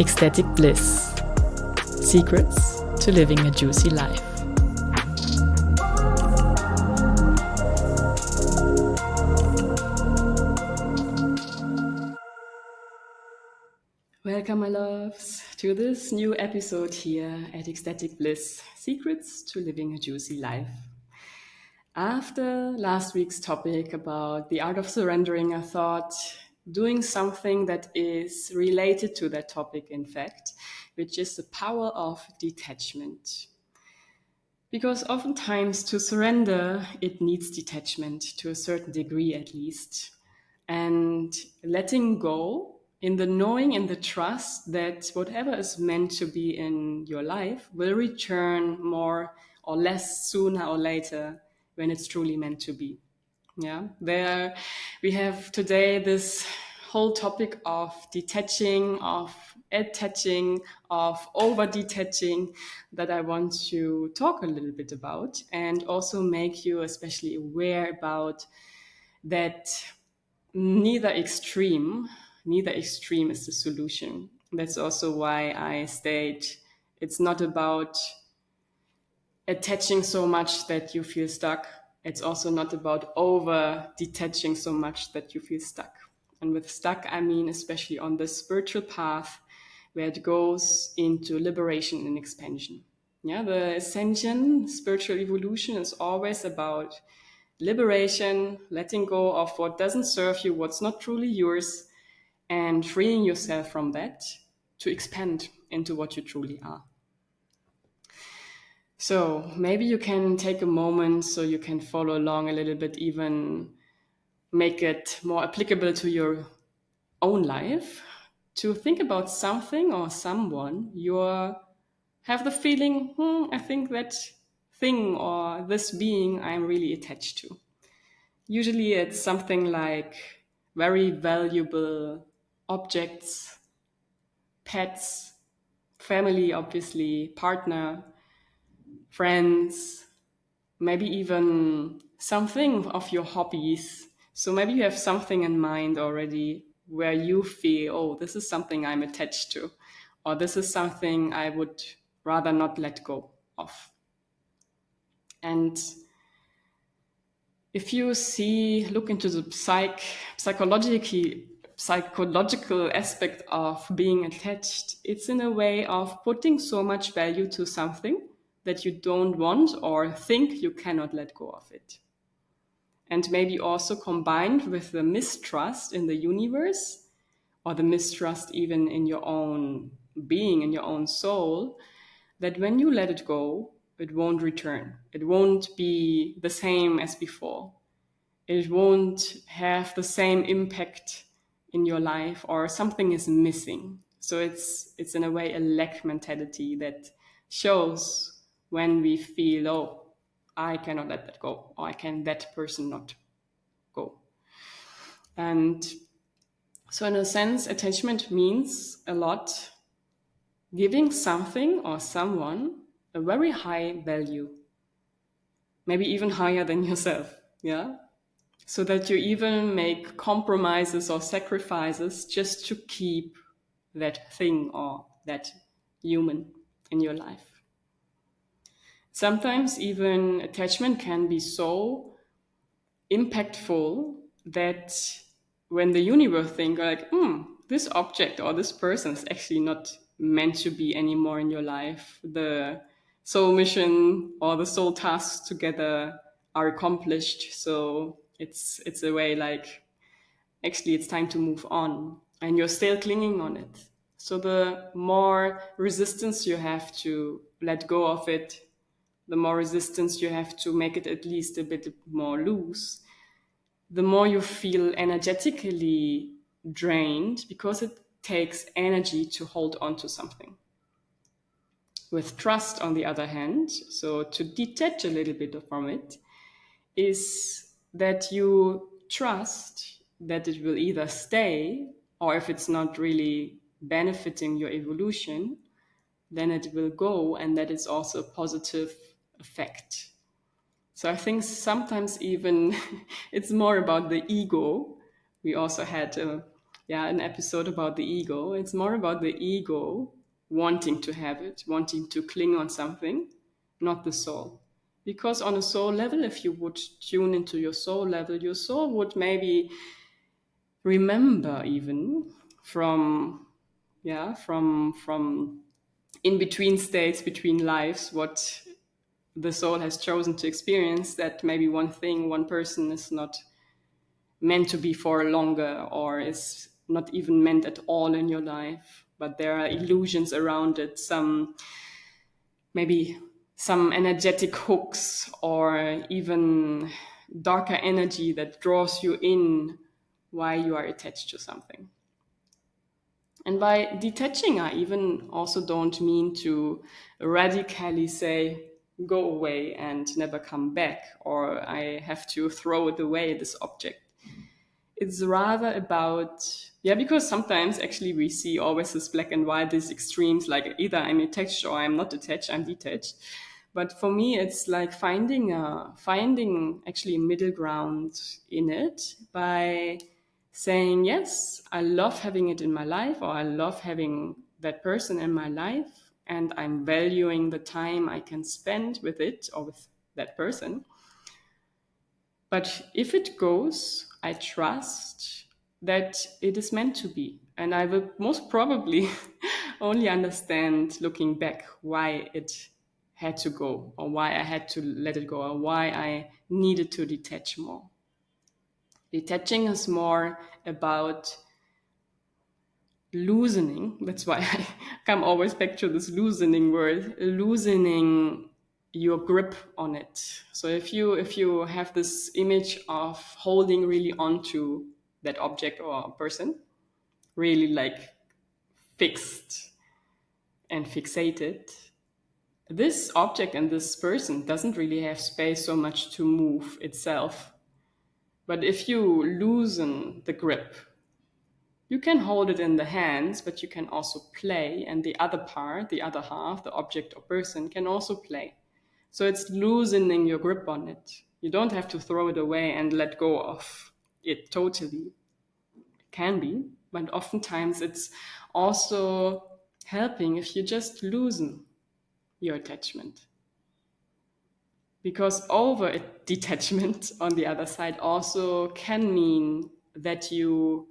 Ecstatic Bliss. Secrets to living a juicy life. Welcome, my loves, to this new episode here at Ecstatic Bliss. Secrets to living a juicy life. After last week's topic about the art of surrendering, I thought doing something that is related to that topic, in fact, which is the power of detachment. Because oftentimes to surrender, it needs detachment to a certain degree at least. And letting go in the knowing and the trust that whatever is meant to be in your life will return more or less sooner or later when it's truly meant to be. Yeah, there we have today this whole topic of detaching, of attaching, of over-detaching that I want to talk a little bit about, and also make you especially aware about that neither extreme is the solution. That's also why I state it's not about attaching so much that you feel stuck. It's also not about over detaching so much that you feel stuck. And with stuck, I mean especially on the spiritual path where it goes into liberation and expansion. Yeah, the ascension, spiritual evolution is always about liberation, letting go of what doesn't serve you, what's not truly yours, and freeing yourself from that to expand into what you truly are. So maybe you can take a moment so you can follow along a little bit, even make it more applicable to your own life, to think about something or someone you have the feeling, I think that thing or this being I'm really attached to. Usually it's something like very valuable objects, pets, family, obviously, partner, friends, maybe even something of your hobbies. So maybe you have something in mind already where you feel, oh, this is something I'm attached to, or this is something I would rather not let go of. And if you look into the psychological aspect of being attached, it's in a way of putting so much value to something that you don't want or think you cannot let go of it. And maybe also combined with the mistrust in the universe, or the mistrust even in your own being, in your own soul, that when you let it go, it won't return. It won't be the same as before. It won't have the same impact in your life, or something is missing. So it's in a way a lack mentality that shows when we feel, oh, I cannot let that go, or that person not go. And so in a sense, attachment means a lot giving something or someone a very high value, maybe even higher than yourself, yeah? So that you even make compromises or sacrifices just to keep that thing or that human in your life. Sometimes even attachment can be so impactful that when the universe think like, this object or this person is actually not meant to be anymore in your life, the soul mission or the soul tasks together are accomplished. So it's a way like, actually it's time to move on, and you're still clinging on it. So the more resistance you have to let go of it, the more resistance you have to make it at least a bit more loose, the more you feel energetically drained, because it takes energy to hold on to something. With trust, on the other hand, so to detach a little bit from it, is that you trust that it will either stay, or if it's not really benefiting your evolution, then it will go, and that is also a positive effect. So I think sometimes even it's more about the ego. We also had a an episode about the ego. It's more about the ego wanting to have it, wanting to cling on something, not the soul. Because on a soul level, if you would tune into your soul level, your soul would maybe remember even from from in between states, between lives, what the soul has chosen to experience, that maybe one thing, one person is not meant to be for longer, or is not even meant at all in your life, but there are illusions around it, some maybe some energetic hooks, or even darker energy that draws you in while you are attached to something. And by detaching, I even also don't mean to radically say, go away and never come back, or I have to throw it away, this object. It's rather about, because sometimes actually we see always this black and white, these extremes, like either I'm attached or I'm not attached, I'm detached. But for me, it's like finding actually a middle ground in it by saying, yes, I love having it in my life, or I love having that person in my life, and I'm valuing the time I can spend with it or with that person. But if it goes, I trust that it is meant to be. And I will most probably only understand looking back why it had to go, or why I had to let it go, or why I needed to detach more. Detaching is more about loosening. That's why I come always back to this loosening word, loosening your grip on it. So if you have this image of holding really onto that object or person, really like fixed and fixated, this object and this person doesn't really have space so much to move itself. But if you loosen the grip, you can hold it in the hands, but you can also play, and the other part, the other half, the object or person, can also play. So it's loosening your grip on it. You don't have to throw it away and let go of it totally. It can be, but oftentimes it's also helping if you just loosen your attachment. Because over detachment, on the other side, also can mean that you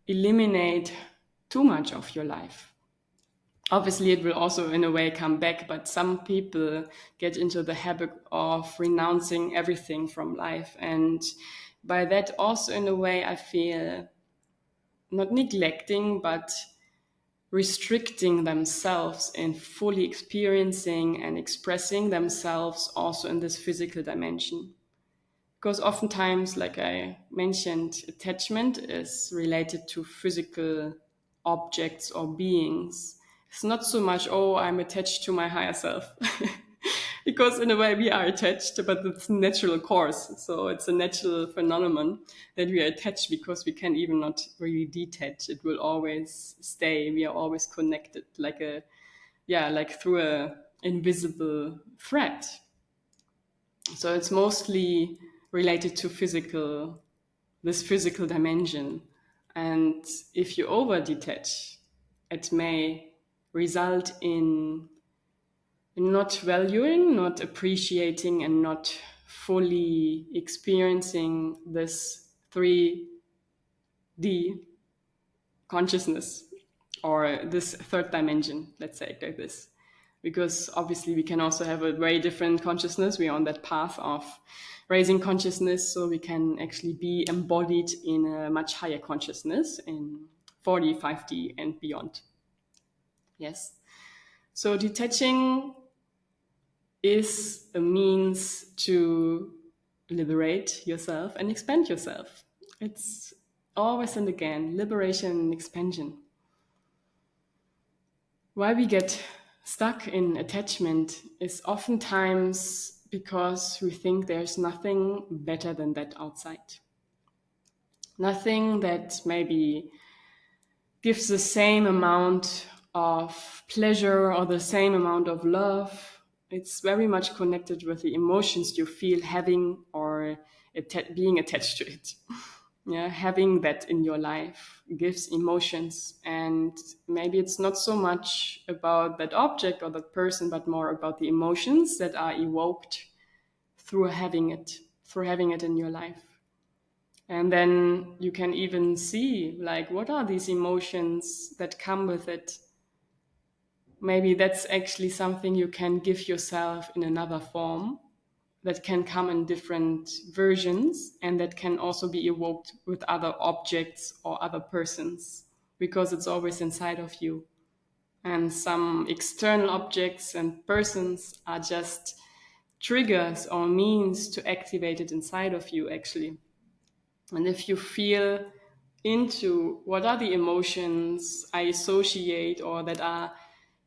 eliminate too much of your life. Obviously, it will also, in a way, come back, but some people get into the habit of renouncing everything from life. And by that, also, in a way, I feel not neglecting, but restricting themselves in fully experiencing and expressing themselves also in this physical dimension. Because oftentimes, like I mentioned, attachment is related to physical objects or beings. It's not so much, oh, I'm attached to my higher self. Because in a way we are attached, but it's a natural course. So it's a natural phenomenon that we are attached, because we can even not really detach. It will always stay. We are always connected, like through a invisible thread. So it's mostly related to this physical dimension. And if you over detach, it may result in not valuing, not appreciating, and not fully experiencing this 3D consciousness, or this third dimension, let's say it like this. Because obviously we can also have a very different consciousness. We are on that path of raising consciousness, so we can actually be embodied in a much higher consciousness in 4D, 5D, and beyond. Yes. So detaching is a means to liberate yourself and expand yourself. It's always and again liberation and expansion. Why we get stuck in attachment is oftentimes because we think there's nothing better than that outside. Nothing that maybe gives the same amount of pleasure or the same amount of love. It's very much connected with the emotions you feel having or being attached to it. Yeah, having that in your life gives emotions, and maybe it's not so much about that object or that person, but more about the emotions that are evoked through having it in your life. And then you can even see, like, what are these emotions that come with it? Maybe that's actually something you can give yourself in another form, that can come in different versions, and that can also be evoked with other objects or other persons, because it's always inside of you. And some external objects and persons are just triggers or means to activate it inside of you, actually. And if you feel into what are the emotions I associate or that are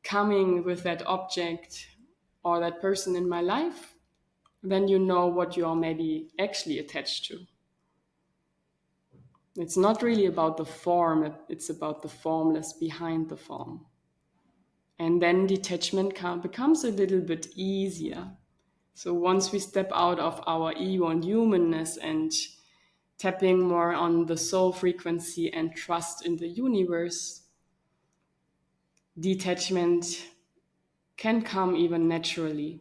coming with that object or that person in my life, then you know what you are maybe actually attached to. It's not really about the form, it's about the formless behind the form. And then detachment becomes a little bit easier. So once we step out of our ego and humanness and tapping more on the soul frequency and trust in the universe, detachment can come even naturally,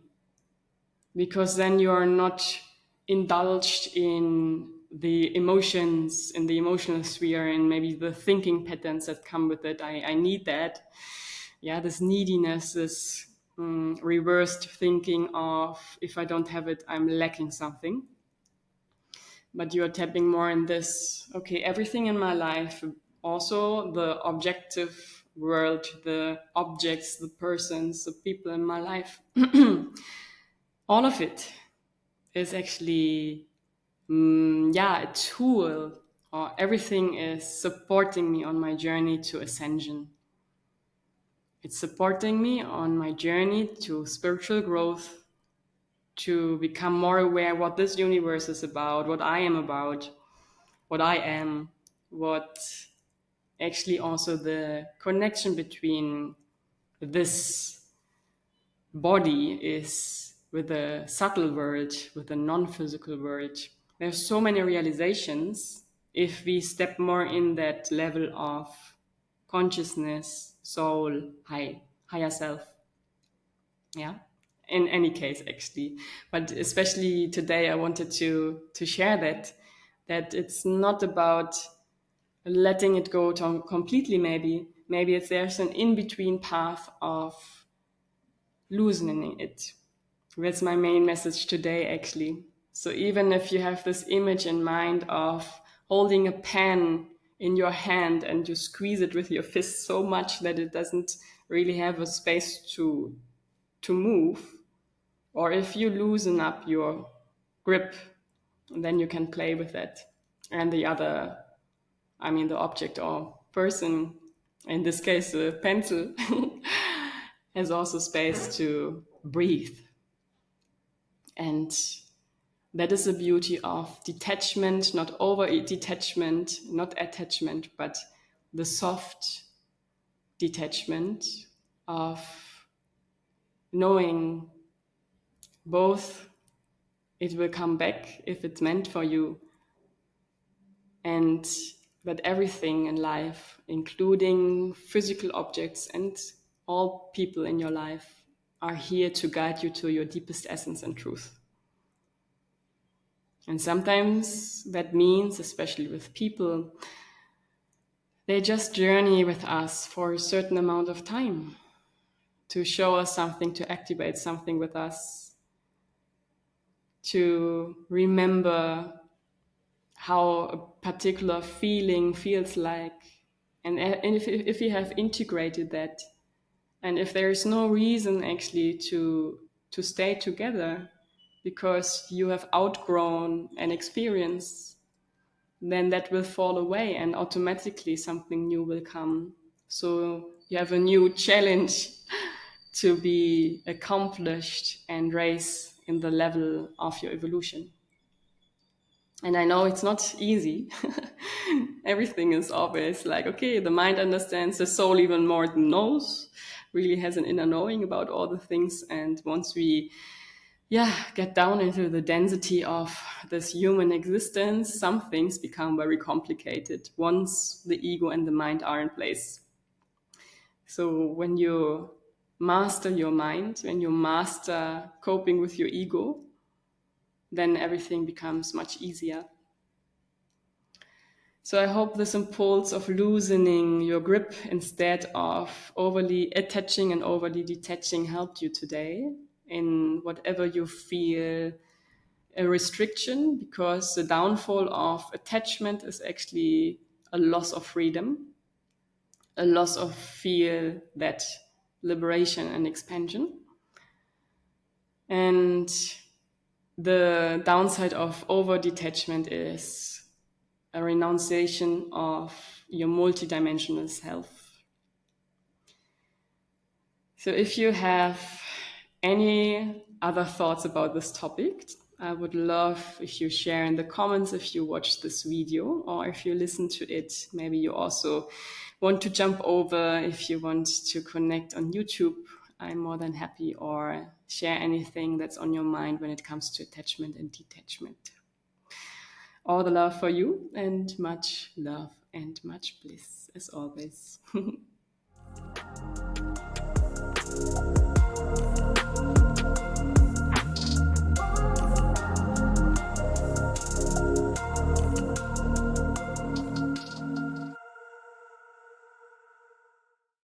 because then you are not indulged in the emotions, in the emotional sphere, and maybe the thinking patterns that come with it. I need that. Yeah, this neediness, this reversed thinking of, if I don't have it, I'm lacking something. But you're tapping more in this, okay, everything in my life, also the objective world, the objects, the persons, the people in my life, all of it is actually, a tool, or everything is supporting me on my journey to ascension. It's supporting me on my journey to spiritual growth, to become more aware what this universe is about, what I am about, what I am, what actually also the connection between this body is with the subtle world, with the non-physical world. There's so many realizations if we step more in that level of consciousness, soul, higher self. Yeah. In any case, actually, but especially today, I wanted to share that it's not about letting it go to completely. Maybe it's there's an in between path of loosening it. That's my main message today, actually. So even if you have this image in mind of holding a pen in your hand and you squeeze it with your fist so much that it doesn't really have a space to move, or if you loosen up your grip, then you can play with that. And the other, I mean, the object or person, in this case, the pencil, has also space to breathe. And that is the beauty of detachment, not over detachment, not attachment, but the soft detachment of knowing both it will come back if it's meant for you, and that everything in life, including physical objects and all people in your life, are here to guide you to your deepest essence and truth. And sometimes that means, especially with people, they just journey with us for a certain amount of time to show us something, to activate something with us, to remember how a particular feeling feels like. And if you have integrated that, and if there is no reason actually to stay together because you have outgrown an experience, then that will fall away and automatically something new will come. So you have a new challenge to be accomplished and raise in the level of your evolution. And I know it's not easy. Everything is always like, okay, the mind understands, the soul even more knows, really has an inner knowing about all the things. And once we get down into the density of this human existence, some things become very complicated once the ego and the mind are in place. So when you master your mind, when you master coping with your ego, then everything becomes much easier. So I hope this impulse of loosening your grip instead of overly attaching and overly detaching helped you today in whatever you feel a restriction, because the downfall of attachment is actually a loss of freedom, a loss of feel that liberation and expansion. And the downside of over detachment is a renunciation of your multidimensional self. So if you have any other thoughts about this topic, I would love if you share in the comments if you watch this video, or if you listen to it, maybe you also want to jump over, if you want to connect on YouTube, I'm more than happy, or share anything that's on your mind when it comes to attachment and detachment. All the love for you, and much love and much bliss as always.